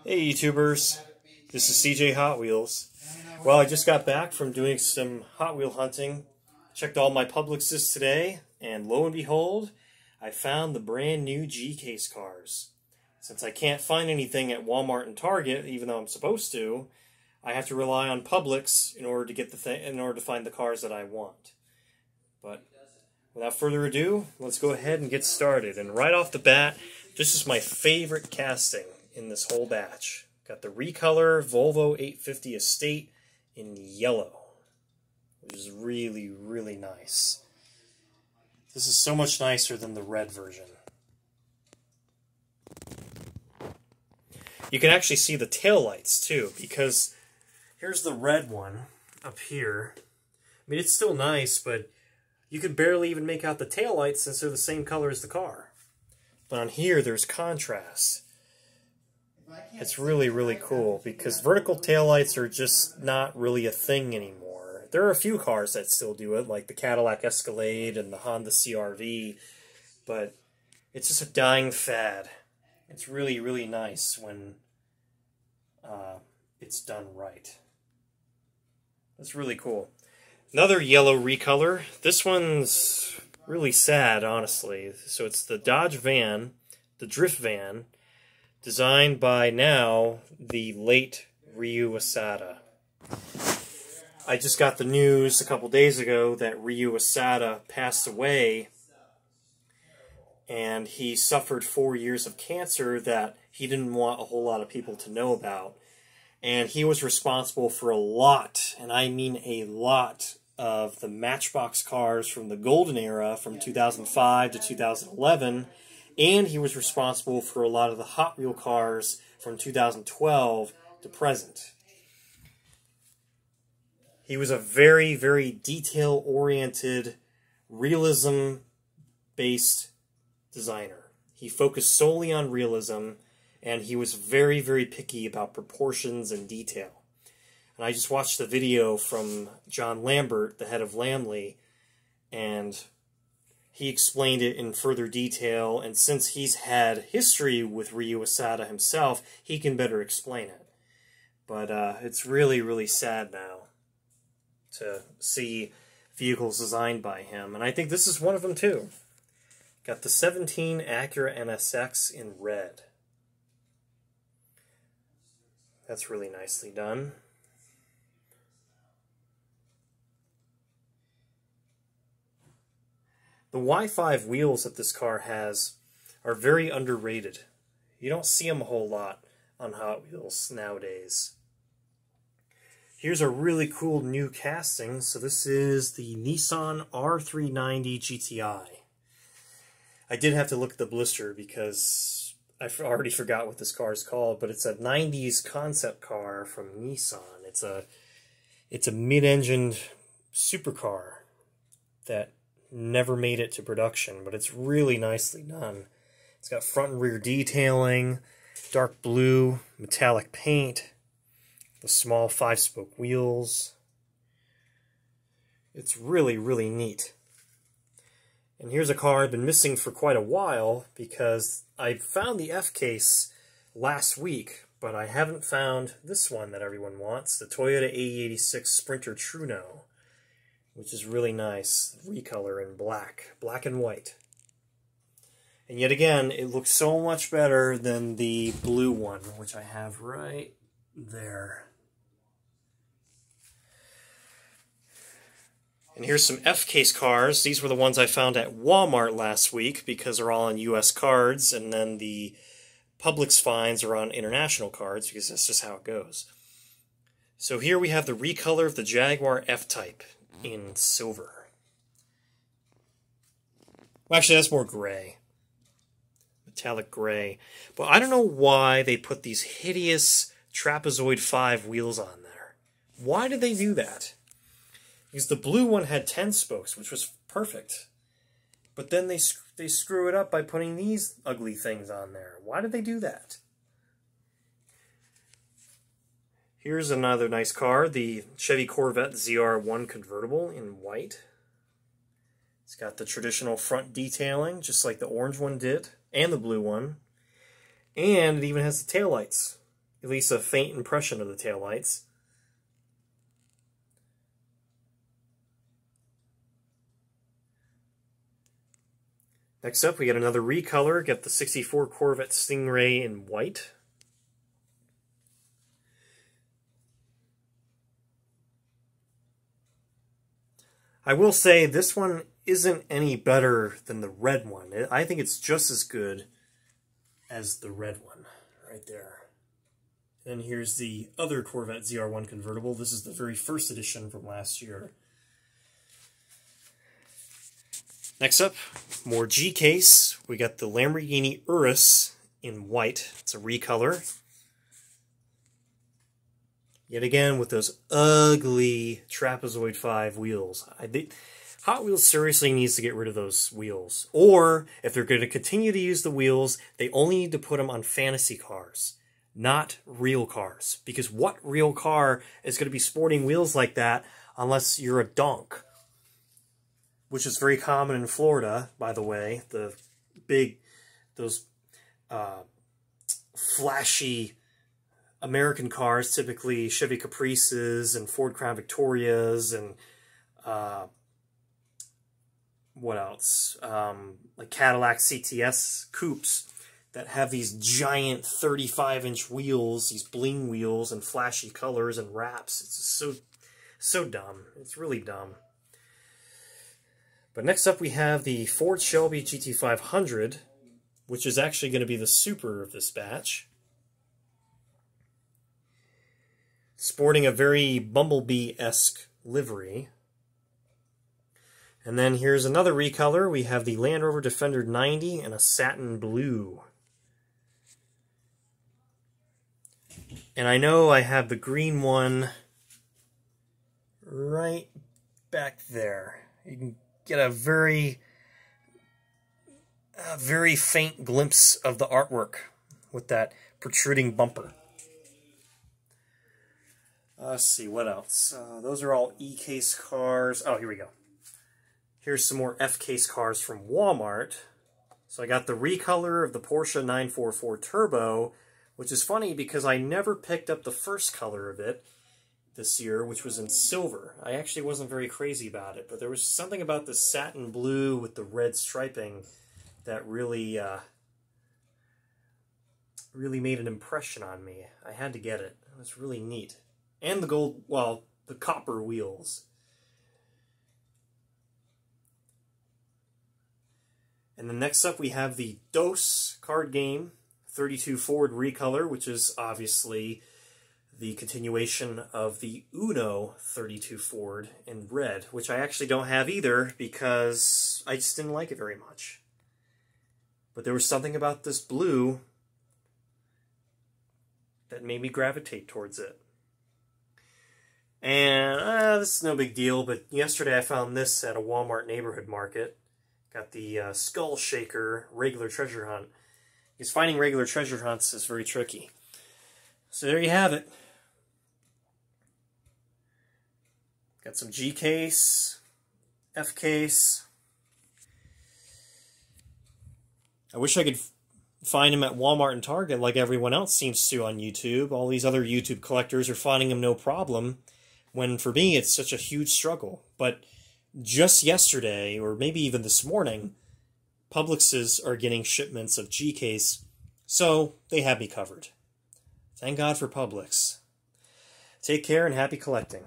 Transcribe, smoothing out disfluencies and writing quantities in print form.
Hey YouTubers, this is CJ Hot Wheels. Well, I just got back from doing some Hot Wheel hunting. Checked all my Publixes today, and lo and behold, I found the brand new G-Case cars. Since I can't find anything at Walmart and Target, even though I'm supposed to, I have to rely on Publix in order to get in order to find the cars that I want. But without further ado, let's go ahead and get started. And right off the bat, this is my favorite casting in this whole batch. Got the Recolor Volvo 850 Estate in yellow, which is really, really nice. This is so much nicer than the red version. You can actually see the taillights too, because here's the red one up here. I mean, it's still nice, but you can barely even make out the taillights since they're the same color as the car. But on here, there's contrast. It's really, really cool, because vertical taillights are just not really a thing anymore. There are a few cars that still do it, like the Cadillac Escalade and the Honda CR-V, but it's just a dying fad. It's really, really nice when it's done right. That's really cool. Another yellow recolor. This one's really sad, honestly. So it's the Dodge van, the drift van, designed by now the late Ryu Asada. I just got the news a couple days ago that Ryu Asada passed away, and he suffered 4 years of cancer that he didn't want a whole lot of people to know about. And he was responsible for a lot, and I mean a lot, of the Matchbox cars from the golden era from 2005 to 2011, and he was responsible for a lot of the Hot Wheel cars from 2012 to present. He was a very, very detail-oriented, realism-based designer. He focused solely on realism, and he was very, very picky about proportions and detail. And I just watched the video from John Lambert, the head of Lamley, and he explained it in further detail, and since he's had history with Ryu Asada himself, he can better explain it. But it's really, really sad now to see vehicles designed by him, and I think this is one of them too. Got the 17 Acura NSX in red. That's really nicely done. The Y5 wheels that this car has are very underrated. You don't see them a whole lot on Hot Wheels nowadays. Here's a really cool new casting. So this is the Nissan R390 GTI. I did have to look at the blister because I already forgot what this car is called, but it's a 90s concept car from Nissan. It's a mid-engined supercar that never made it to production, but it's really nicely done. It's got front and rear detailing, dark blue, metallic paint, the small 5-spoke wheels. It's really, really neat. And here's a car I've been missing for quite a while because I found the F-Case last week, but I haven't found this one that everyone wants, the Toyota AE86 Sprinter Truno, which is really nice. Recolor in black and white. And yet again, it looks so much better than the blue one, which I have right there. And here's some F-Case cars. These were the ones I found at Walmart last week because they're all on US cards, and then the Publix finds are on international cards because that's just how it goes. So here we have the recolor of the Jaguar F-Type in silver. Well, actually, that's more gray. Metallic gray. But I don't know why they put these hideous Trapezoid 5 wheels on there. Why did they do that? Because the blue one had 10 spokes, which was perfect. But then they screw it up by putting these ugly things on there. Why did they do that? Here's another nice car, the Chevy Corvette ZR1 convertible in white. It's got the traditional front detailing, just like the orange one did, and the blue one. And it even has the taillights. at least a faint impression of the taillights. Next up, we got another recolor. Got the 64 Corvette Stingray in white. I will say this one isn't any better than the red one. I think it's just as good as the red one right there. And here's the other Corvette ZR1 convertible. This is the very first edition from last year. Next up, more G-Case. We got the Lamborghini Urus in white. It's a recolor. Yet again, with those ugly Trapezoid 5 wheels. Hot Wheels seriously needs to get rid of those wheels. Or, if they're going to continue to use the wheels, they only need to put them on fantasy cars, not real cars. Because what real car is going to be sporting wheels like that unless you're a donk? Which is very common in Florida, by the way. Those flashy American cars, typically Chevy Caprices and Ford Crown Victorias and what else? Like Cadillac CTS coupes that have these giant 35-inch wheels, these bling wheels and flashy colors and wraps. It's so dumb. It's really dumb. But next up we have the Ford Shelby GT500, which is actually going to be the super of this batch. Sporting a very Bumblebee-esque livery. And then here's another recolor. We have the Land Rover Defender 90 in a satin blue. And I know I have the green one right back there. You can get a very faint glimpse of the artwork with that protruding bumper. Let's see, what else? Those are all E-case cars. Oh, here we go. Here's some more F-case cars from Walmart. So I got the recolor of the Porsche 944 Turbo, which is funny because I never picked up the first color of it this year, which was in silver. I actually wasn't very crazy about it, but there was something about the satin blue with the red striping that really made an impression on me. I had to get it. It was really neat. And the gold, well, the copper wheels. And then next up we have the DOS card game 32 Ford recolor, which is obviously the continuation of the Uno 32 Ford in red, which I actually don't have either because I just didn't like it very much. But there was something about this blue that made me gravitate towards it. And this is no big deal, but yesterday I found this at a Walmart neighborhood market. Got the Skull Shaker regular treasure hunt. Because finding regular treasure hunts is very tricky. So there you have it. Got some G-case, F-case. I wish I could find them at Walmart and Target like everyone else seems to on YouTube. All these other YouTube collectors are finding them no problem, when for me it's such a huge struggle. But just yesterday, or maybe even this morning, Publixes are getting shipments of G-case, so they have me covered. Thank God for Publix. Take care and happy collecting.